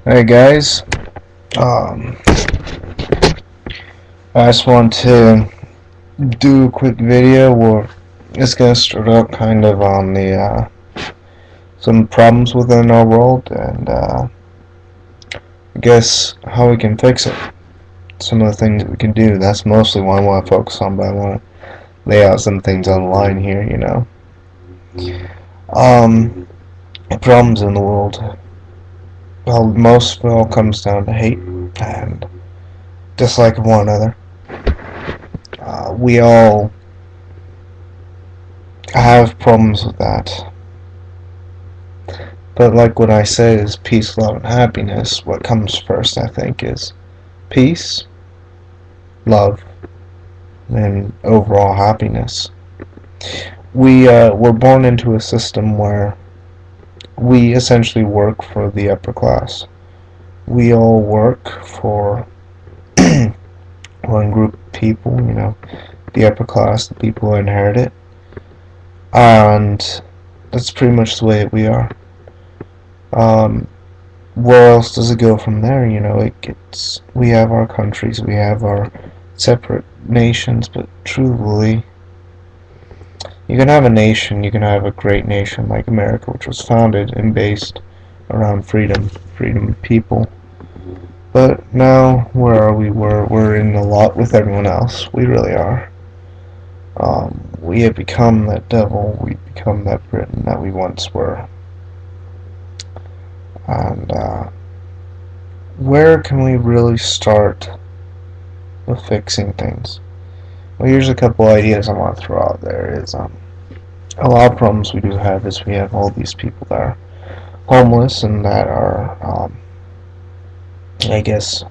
Hey guys, um, I just want to do a quick video where it's gonna start out kind of on the some problems within our world and I guess how we can fix it. Some of the things that we can do. That's mostly what I want to focus on, but I want to lay out some things on the line here. Um, Problems in the world. Well, most of it all comes down to hate and dislike of one another. We all have problems with that. But like what I say is peace, love, and happiness. What comes first, I think, is peace, love, and overall happiness. We were born into a system where we essentially work for the upper class. We all work for one group of people, the upper class, the people who inherit it. And that's pretty much the way that we are. Where else does it go from there? We have our countries, we have our separate nations, but truly, you can have a nation, you can have a great nation like America, which was founded and based around freedom of people. But now, where are we? We're in a lot with everyone else. We really are. We have become that devil, we've become that Britain that we once were. And where can we really start with fixing things? Well, here's a couple ideas I want to throw out there. Is a lot of problems we do have is we have all these people that are homeless and that are, I guess,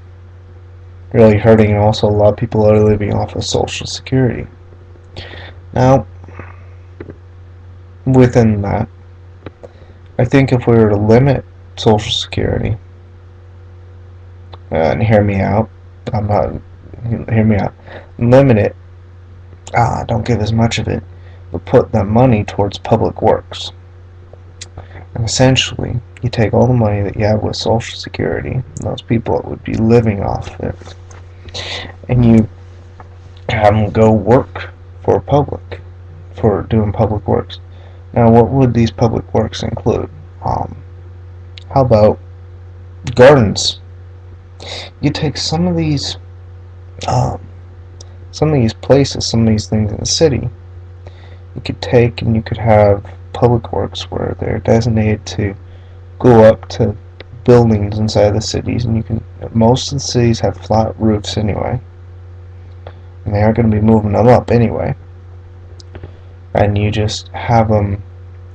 really hurting, and also a lot of people are living off of Social Security. Now, within that, I think if we were to limit Social Security, and hear me out, hear me out, limit it, don't give as much of it, but put that money towards public works. And essentially, you take all the money that you have with Social Security, and those people that would be living off it, and you have them go work for doing public works. Now, what would these public works include? How about gardens? You take some of these places, some of these things in the city, you could take and you could have public works where they're designated to go up to buildings inside the cities, and most of the cities have flat roofs anyway, and they aren't going to be moving them up anyway, and you just have them,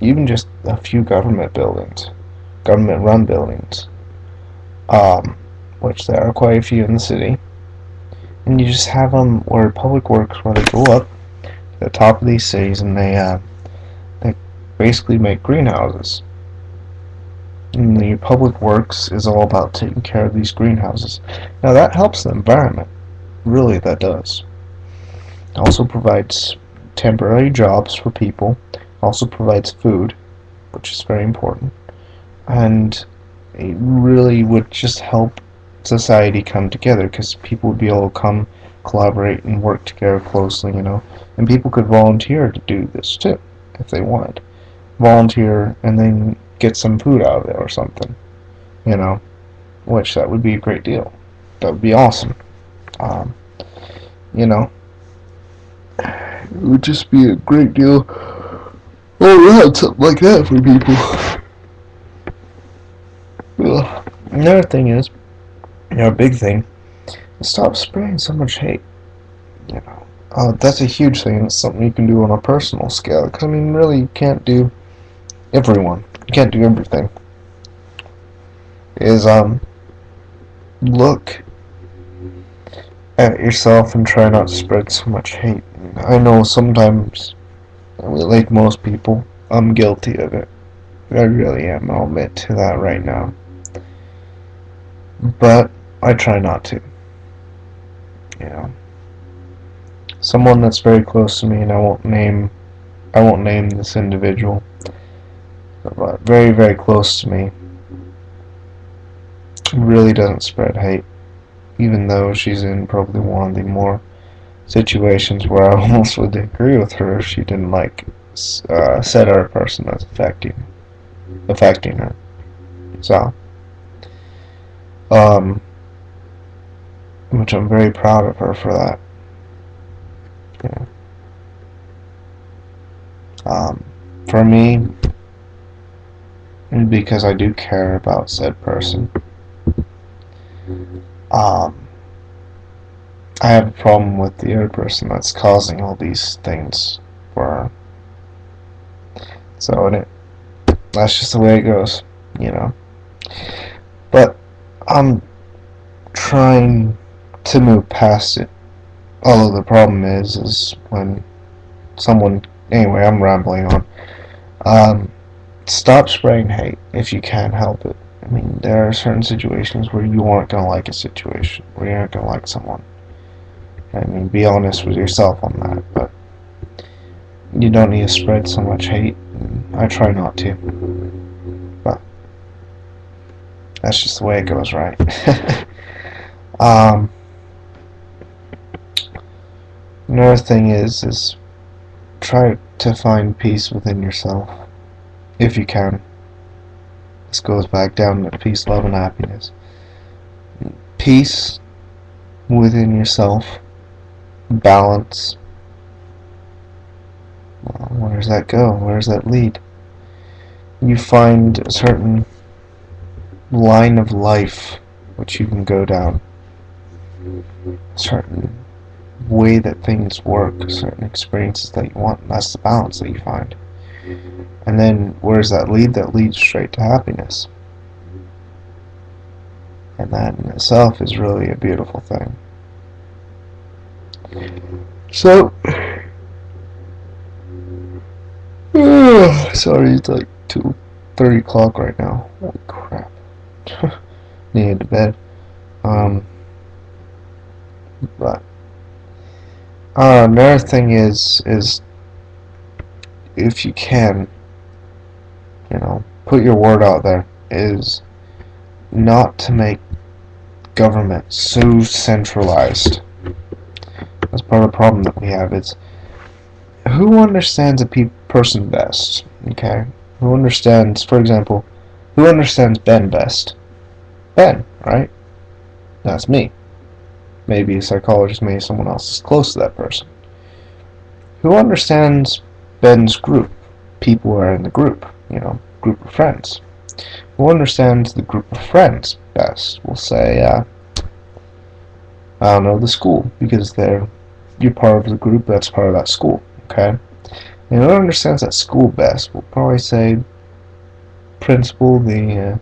even just a few government run buildings, which there are quite a few in the city, and you just have them where public works, where they go up to the top of these cities, and they basically make greenhouses. And the public works is all about taking care of these greenhouses. Now that helps the environment, really that does. It also provides temporary jobs for people, also provides food, which is very important, and it really would just help society come together, because people would be able to come collaborate and work together closely, and people could volunteer to do this too if they wanted. Volunteer and then get some food out of it or something, which that would be a great deal. That would be awesome. It would just be a great deal all around, something like that for people. Well, another thing is, a big thing, stop spreading so much hate. That's a huge thing. It's something you can do on a personal scale. Because, really, you can't do everyone. You can't do everything. Look at yourself and try not to spread so much hate. I know sometimes, like most people, I'm guilty of it. I really am. I'll admit to that right now. But I try not to. Someone that's very close to me, and I won't name this individual, but very, very close to me, really doesn't spread hate, even though she's in probably one of the more situations where I almost would agree with her if she didn't said her person that's affecting her. So, which I'm very proud of her for that. Yeah. For me, because I do care about said person, I have a problem with the other person that's causing all these things for her. So that's just the way it goes, you know. But I'm trying to move past it. Although the problem is when someone. Anyway, I'm rambling on. Stop spraying hate if you can help it. I mean, there are certain situations where you aren't gonna like a situation, where you aren't gonna like someone. I mean, be honest with yourself on that, but you don't need to spread so much hate. I try not to, but that's just the way it goes, right? Another thing is try to find peace within yourself, if you can. This goes back down to peace, love, and happiness. Peace within yourself, balance. Well, where does that go? Where does that lead? You find a certain line of life which you can go down, a certain way that things work, certain experiences that you want, and that's the balance that you find. And then where does that lead? That leads straight to happiness. And that in itself is really a beautiful thing. So, sorry, it's like 2:30 o'clock right now. Holy crap. Needed to bed. But another thing is if you can, put your word out there, is not to make government so centralized. That's part of the problem that we have. It's who understands a person best, okay? Who understands, for example, who understands Ben best? Ben, right? That's me. Maybe a psychologist, maybe someone else is close to that person. Who understands Ben's group? People who are in the group, group of friends. Who understands the group of friends best? We'll say, I don't know, the school, because you're part of the group that's part of that school, okay? And who understands that school best? We'll probably say principal, the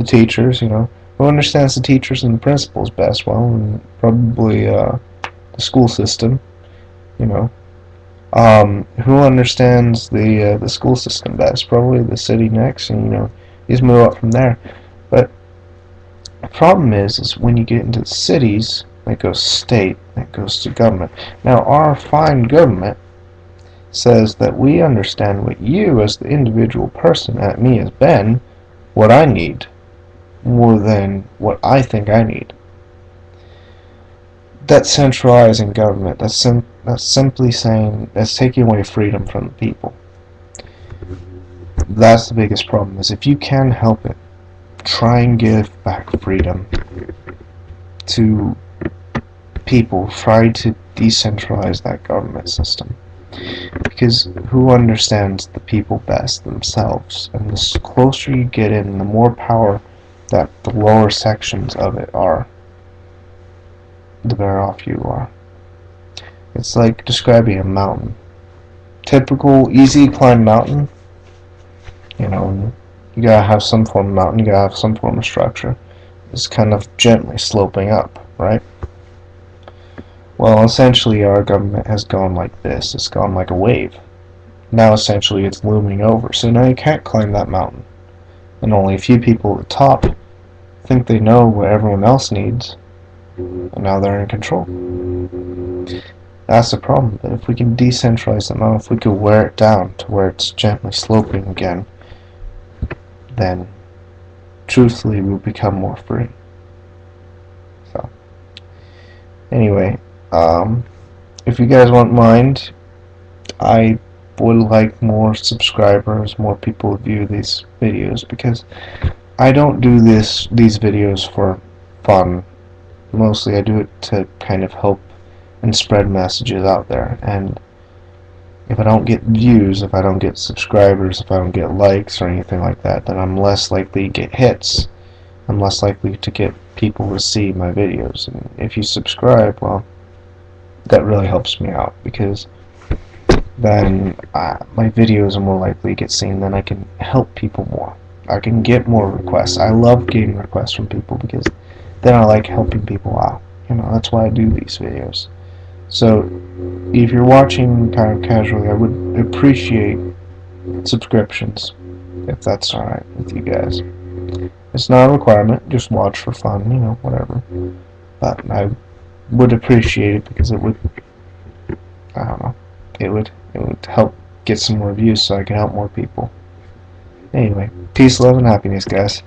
teachers, Who understands the teachers and the principals best? Well, probably the school system, Who understands the school system best? Probably the city next, and you just move up from there. But the problem is when you get into the cities, that goes state, that goes to government. Now, our fine government says that we understand what you, as the individual person, at me as Ben, what I need, more than what I think I need. That's centralizing government. That's simply saying, that's taking away freedom from the people. That's the biggest problem, is if you can help it, try and give back freedom to people. Try to decentralize that government system. Because who understands the people best? Themselves. And the closer you get in, the more power that the lower sections of it are, the better off you are. It's like describing a mountain. Typical easy climb mountain, you gotta have some form of mountain, you gotta have some form of structure. It's kind of gently sloping up, right? Well, essentially our government has gone like this. It's gone like a wave. Now essentially it's looming over. So now you can't climb that mountain. And only a few people at the top think they know what everyone else needs. And now they're in control. That's the problem. But if we can decentralize the mountain, if we could wear it down to where it's gently sloping again, then truthfully will become more free. So anyway, if you guys won't mind, I would like more subscribers, more people to view these videos, because I don't do these videos for fun. Mostly I do it to kind of help and spread messages out there, and if I don't get views, if I don't get subscribers, if I don't get likes or anything like that, then I'm less likely to get hits. I'm less likely to get people to see my videos. And if you subscribe, well, that really helps me out, because then my videos are more likely to get seen, then I can help people more. I can get more requests. I love getting requests from people, because then I like helping people out. You know, that's why I do these videos. So if you're watching kind of casually, I would appreciate subscriptions, if that's alright with you guys. It's not a requirement, just watch for fun, you know, whatever. But I would appreciate it, because it would, I don't know, it would help get some more views so I can help more people. Anyway, peace, love, and happiness, guys.